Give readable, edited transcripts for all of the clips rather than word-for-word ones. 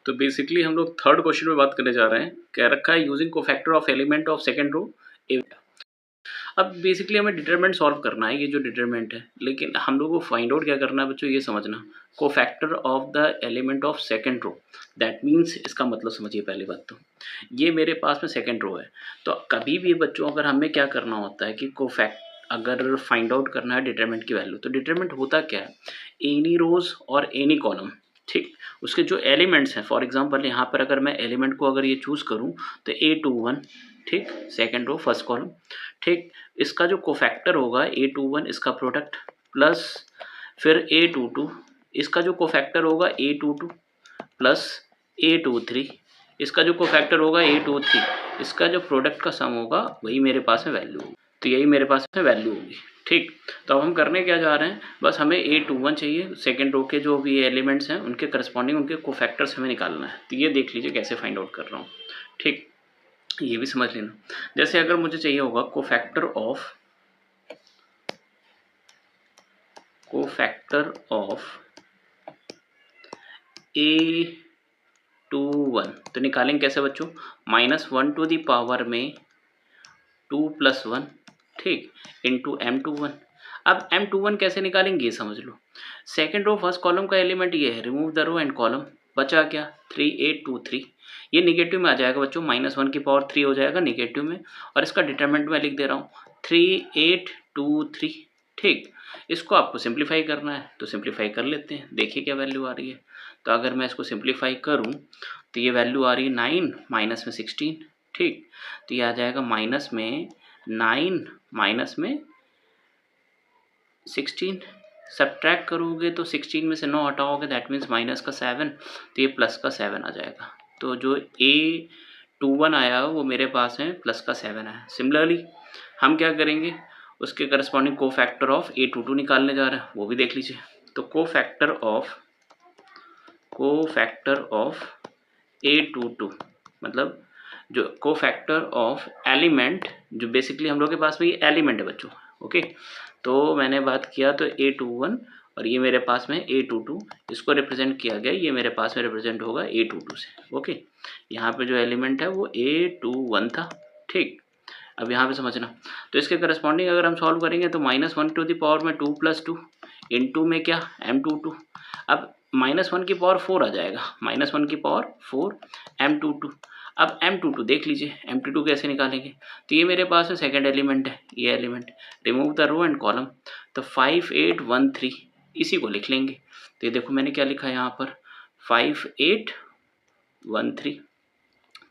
तो बेसिकली हम लोग थर्ड क्वेश्चन में बात करने जा रहे हैं। क्या रखा है, using cofactor of element of second row A. अब बेसिकली हमें डिटरमिनेंट सॉल्व करना है, ये जो डिटरमिनेंट है, लेकिन हम लोग को फाइंड आउट क्या करना है बच्चों, ये समझना, cofactor of the element of second row. That means इसका मतलब समझिए, पहली बात तो ये मेरे पास में सेकंड रो है। तो कभी भी बच्चों अगर हमें क्या करना होता है कि अगर फाइंड आउट करना है डिटरमिनेंट की वैल्यू, तो डिटरमिनेंट होता क्या है, एनी रोज और एनी कॉलम, ठीक, उसके जो एलिमेंट्स हैं। फॉर एग्जांपल यहाँ पर अगर मैं एलिमेंट को अगर ये चूज़ करूँ तो A21, ठीक, सेकंड रो फर्स्ट कॉलम, ठीक, इसका जो कोफैक्टर होगा A21 इसका प्रोडक्ट, प्लस फिर A22 इसका जो कोफैक्टर होगा A22 प्लस A23 इसका जो कोफैक्टर होगा A23, इसका जो प्रोडक्ट का सम होगा वही मेरे पास में वैल्यू होगी। तो यही मेरे पास में वैल्यू होगी, ठीक। तो अब हम करने क्या जा रहे हैं, बस हमें A21 चाहिए, सेकेंड रो के जो भी एलिमेंट्स हैं उनके करस्पॉन्डिंग उनके कोफैक्टर्स हमें निकालना है। तो ये देख लीजिए कैसे फाइंड आउट कर रहा हूँ, ठीक, ये भी समझ लेना। जैसे अगर मुझे चाहिए होगा कोफैक्टर ऑफ A21, तो निकालेंगे कैसे बच्चों, -1 टू दी पावर में 2 + 1, ठीक, इंटू M21। अब M21 कैसे निकालेंगे ये समझ लो। सेकेंड रो फर्स्ट कॉलम का एलिमेंट ये है, remove the row and column, बचा क्या 3823, ये निगेटिव में आ जाएगा बच्चों, -1 की पावर 3 हो जाएगा निगेटिव में, और इसका डिटरमिनेंट मैं लिख दे रहा हूँ 3823, ठीक। इसको आपको सिंप्लीफाई करना है तो सिंप्लीफाई कर लेते हैं, देखिए क्या वैल्यू आ रही है। तो अगर मैं इसको सिंप्लीफाई करूँ तो ये वैल्यू आ रही है 9 माइनस में 16, ठीक। तो ये आ जाएगा माइनस में 9 माइनस में 16, सब्ट्रैक्ट करोगे तो 16 में से 9 हटाओगे, दैट मीन्स माइनस का 7, तो ये प्लस का 7 आ जाएगा। तो जो A21 आया वो मेरे पास में प्लस का 7 आया। सिमिलरली हम क्या करेंगे, उसके करस्पॉन्डिंग कोफैक्टर ऑफ A22 निकालने जा रहे हैं, वो भी देख लीजिए। तो कोफैक्टर ऑफ A22 मतलब जो कोफैक्टर ऑफ एलिमेंट, जो बेसिकली हम लोग के पास में ये एलिमेंट है बच्चों, ओके। तो मैंने बात किया तो A21 और ये मेरे पास में A22, इसको रिप्रेजेंट किया गया, ये मेरे पास में रिप्रेजेंट होगा A22 से, ओके। यहाँ पे जो एलिमेंट है वो A21 था, ठीक। अब यहाँ पे समझना, तो इसके करस्पॉन्डिंग अगर हम सॉल्व करेंगे तो -1 टू द पावर में 2 + 2 इंटू में क्या M22, अब -1 की पावर 4 आ जाएगा, -1 की पावर 4 M22। अब M22 देख लीजिए, M22 कैसे निकालेंगे, तो ये मेरे पास में सेकंड एलिमेंट है, ये element, remove the row and column, तो 5813 इसी को लिख लेंगे। तो ये देखो मैंने क्या लिखा है यहाँ पर 5813,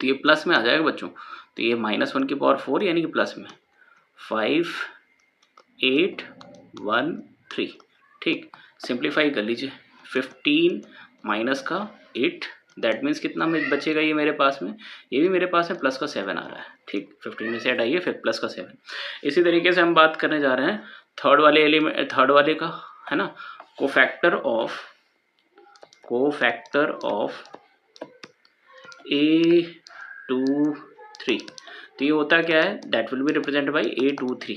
तो ये प्लस में आ जाएगा बच्चों, तो ये -1 की पावर 4 यानी कि प्लस में 5813, ठीक। सिंप्लीफाई कर लीजिए, 15 माइनस का 8, दैट मीन्स कितना में बचेगा ये मेरे पास में, ये भी मेरे पास में प्लस का 7 आ रहा है, ठीक। 15 में से हटाइए फिर प्लस का 7। इसी तरीके से हम बात करने जा रहे हैं थर्ड वाले का, है ना, कोफैक्टर ऑफ A23, तो ये होता क्या है, that will be represented by A23।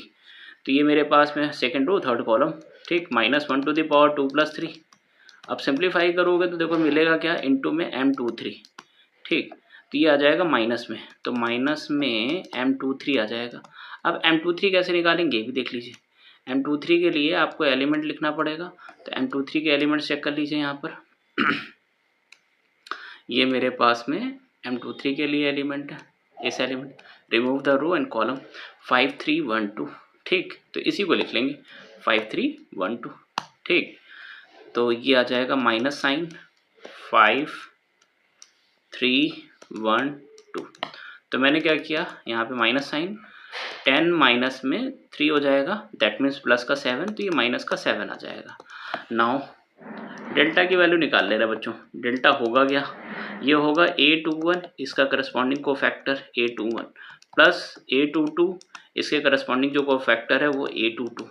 तो ये मेरे पास में सेकेंड रो थर्ड कॉलम, ठीक, -1 टू द पावर 2 + 3। अब सिंप्लीफाई करोगे तो देखो मिलेगा क्या, इंटू में M23, ठीक। तो ये आ जाएगा माइनस में, तो माइनस में M23 आ जाएगा। अब M23 कैसे निकालेंगे ये भी देख लीजिए। M23 के लिए आपको एलिमेंट लिखना पड़ेगा, तो M23 के एलिमेंट चेक कर लीजिए यहाँ पर ये मेरे पास में M23 के लिए एलिमेंट है, इस element, remove the row and column 5312, ठीक। तो इसी को लिख लेंगे 5312, ठीक। तो ये आ जाएगा माइनस साइन 5312। तो मैंने क्या किया यहाँ पे माइनस साइन, 10 माइनस में 3 हो जाएगा, दैट मीन्स प्लस का 7, तो ये माइनस का 7 आ जाएगा। नाउ डेल्टा की वैल्यू निकाल ले रहा है बच्चों, डेल्टा होगा क्या, ये होगा A21, इसका corresponding cofactor A21 plus A22, इसके करस्पॉन्डिंग जो कोफैक्टर है वो A22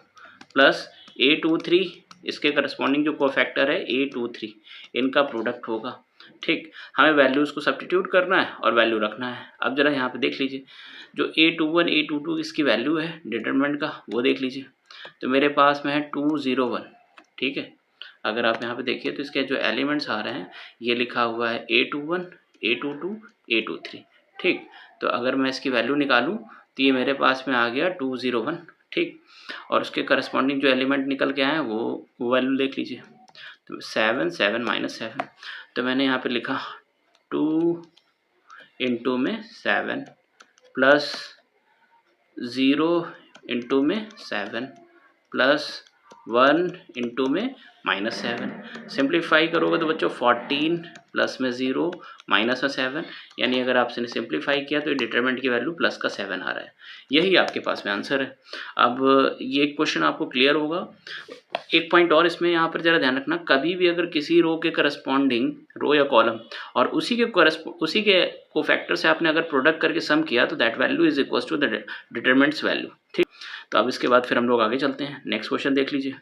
प्लस A23, इसके करस्पॉन्डिंग जो कोफैक्टर है A23, इनका प्रोडक्ट होगा, ठीक। हमें वैल्यूज़ को सब्स्टिट्यूट करना है और वैल्यू रखना है। अब जरा यहाँ पे देख लीजिए, जो A21 A22 इसकी वैल्यू है डिटरमिनेंट का, वो देख लीजिए। तो मेरे पास में है 201, ठीक है, अगर आप यहाँ पे देखिए तो इसके जो एलिमेंट्स आ रहे हैं ये लिखा हुआ है A21, A22, A23, ठीक। तो अगर मैं इसकी वैल्यू निकालूँ तो ये मेरे पास में आ गया 201, ठीक। और उसके करस्पॉन्डिंग जो एलिमेंट निकल के आए हैं वो वैल्यू देख लीजिए, तो 7, 7 माइनस 7, तो मैंने यहाँ पे लिखा 2 इंटू में 7 प्लस 0 इंटू में 7 प्लस 1 इंटू में -7। सिंप्लीफाई करोगे तो बच्चों 14 प्लस में 0 माइनस में 7, यानी अगर आपने सिंप्लीफाई किया तो डिटरमिनेंट की वैल्यू प्लस का 7 आ रहा है। यही आपके पास में आंसर है। अब ये क्वेश्चन आपको क्लियर होगा। एक पॉइंट और इसमें यहाँ पर जरा ध्यान रखना, कभी भी अगर किसी रो के करस्पॉन्डिंग रो या कॉलम और उसी के कोफैक्टर से आपने अगर प्रोडक्ट करके सम किया तो that value is equal to the determinant's value, ठीक। तो अब इसके बाद फिर हम लोग आगे चलते हैं, नेक्स्ट क्वेश्चन देख लीजिए।